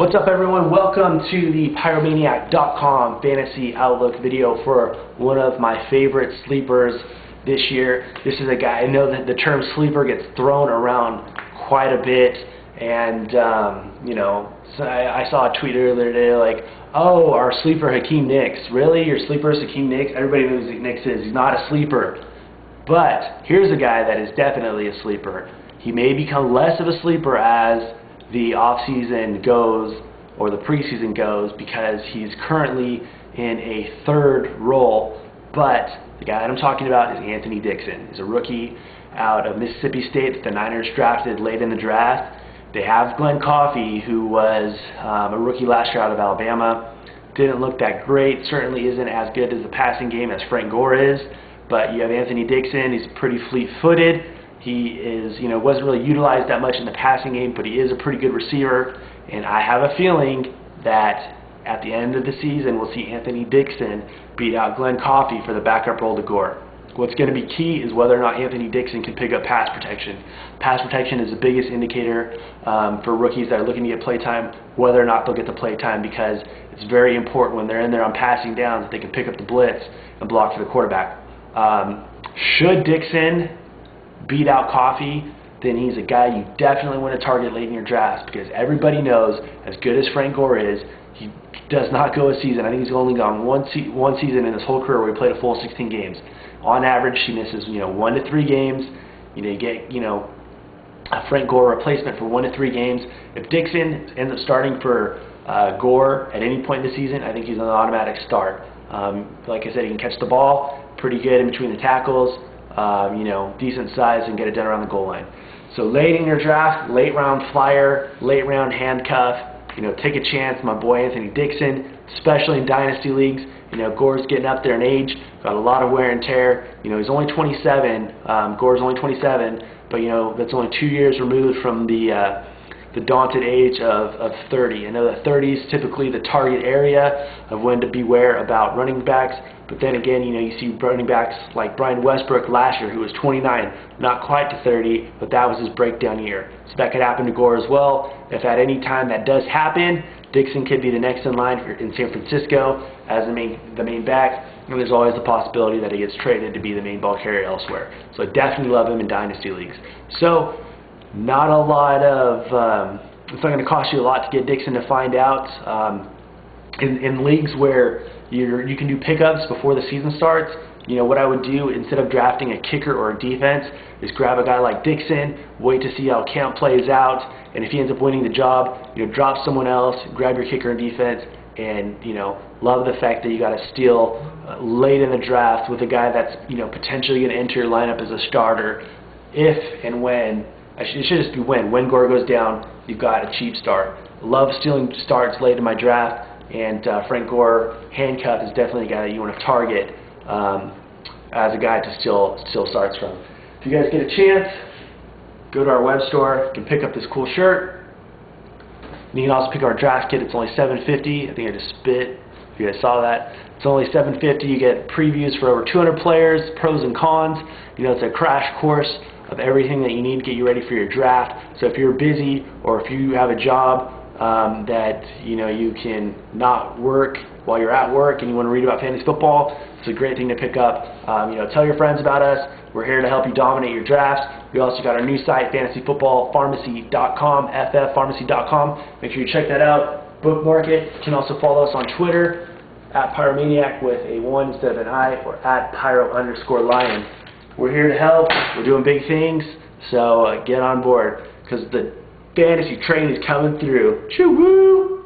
What's up, everyone? Welcome to the Pyromaniac.com fantasy outlook video for one of my favorite sleepers this year. This is a guy, I know that the term sleeper gets thrown around quite a bit, and so I saw a tweet earlier today like, oh, our sleeper Hakeem Nicks. Really? Your sleeper is Hakeem Nicks? Everybody knows who Nicks is. He's not a sleeper. But here's a guy that is definitely a sleeper. He may become less of a sleeper as the off-season goes or the preseason goes, because he's currently in a third role. But the guy that I'm talking about is Anthony Dixon. He's a rookie out of Mississippi State that the Niners drafted late in the draft. They have Glenn Coffey, who was a rookie last year out of Alabama. Didn't look that great. Certainly isn't as good as the passing game as Frank Gore is. But you have Anthony Dixon. He's pretty fleet-footed. He is, wasn't really utilized that much in the passing game, but he is a pretty good receiver. And I have a feeling that at the end of the season, we'll see Anthony Dixon beat out Glenn Coffey for the backup role to Gore. What's going to be key is whether or not Anthony Dixon can pick up pass protection. Pass protection is the biggest indicator for rookies that are looking to get play time, whether or not they'll get the play time, because it's very important when they're in there on passing downs that they can pick up the blitz and block for the quarterback. Should Dixon beat out Coffey, then he's a guy you definitely want to target late in your drafts, because everybody knows, as good as Frank Gore is, he does not go a season. I think he's only gone one season in his whole career where he played a full 16 games. On average, he misses 1 to 3 games. You get a Frank Gore replacement for 1 to 3 games. If Dixon ends up starting for Gore at any point in the season, I think he's an automatic start. Like I said, he can catch the ball pretty good in between the tackles. Decent size, and get it done around the goal line. So late in your draft, late round flyer, late round handcuff, take a chance. My boy Anthony Dixon, especially in dynasty leagues. Gore's getting up there in age, got a lot of wear and tear. He's only 27. Gore's only 27, but that's only 2 years removed from the daunted age of 30. I know that 30 is typically the target area of when to beware about running backs, but then again, you see running backs like Brian Westbrook last year, who was 29, not quite to 30, but that was his breakdown year. So that could happen to Gore as well. If at any time that does happen, Dixon could be the next in line in San Francisco as the main back, and there's always the possibility that he gets traded to be the main ball carrier elsewhere. So I definitely love him in dynasty leagues. So not a lot of, it's not going to cost you a lot to get Dixon to find out. In leagues where you can do pickups before the season starts, what I would do instead of drafting a kicker or a defense is grab a guy like Dixon, wait to see how camp plays out, and if he ends up winning the job, drop someone else, grab your kicker and defense, and love the fact that you got a steal late in the draft with a guy that's potentially going to enter your lineup as a starter if and when. It should just be when Gore goes down, you've got a cheap start. Love stealing starts late in my draft, and Frank Gore handcuff is definitely a guy that you want to target as a guy to steal starts from. If you guys get a chance, go to our web store. You can pick up this cool shirt. You can also pick up our draft kit. It's only $7.50. I think I just spit. If you guys saw that, it's only $7.50. You get previews for over 200 players, pros and cons. It's a crash course of everything that you need to get you ready for your draft. So if you're busy, or if you have a job that you can not work while you're at work and you want to read about fantasy football, it's a great thing to pick up. Tell your friends about us. We're here to help you dominate your drafts. We also got our new site, fantasyfootballpharmacy.com, ffpharmacy.com. Make sure you check that out. Bookmark it. You can also follow us on Twitter at Pyromaniac with a 1 instead of an I, or at Pyro_Lion. We're here to help. We're doing big things, so get on board, because the fantasy train is coming through. Choo-woo!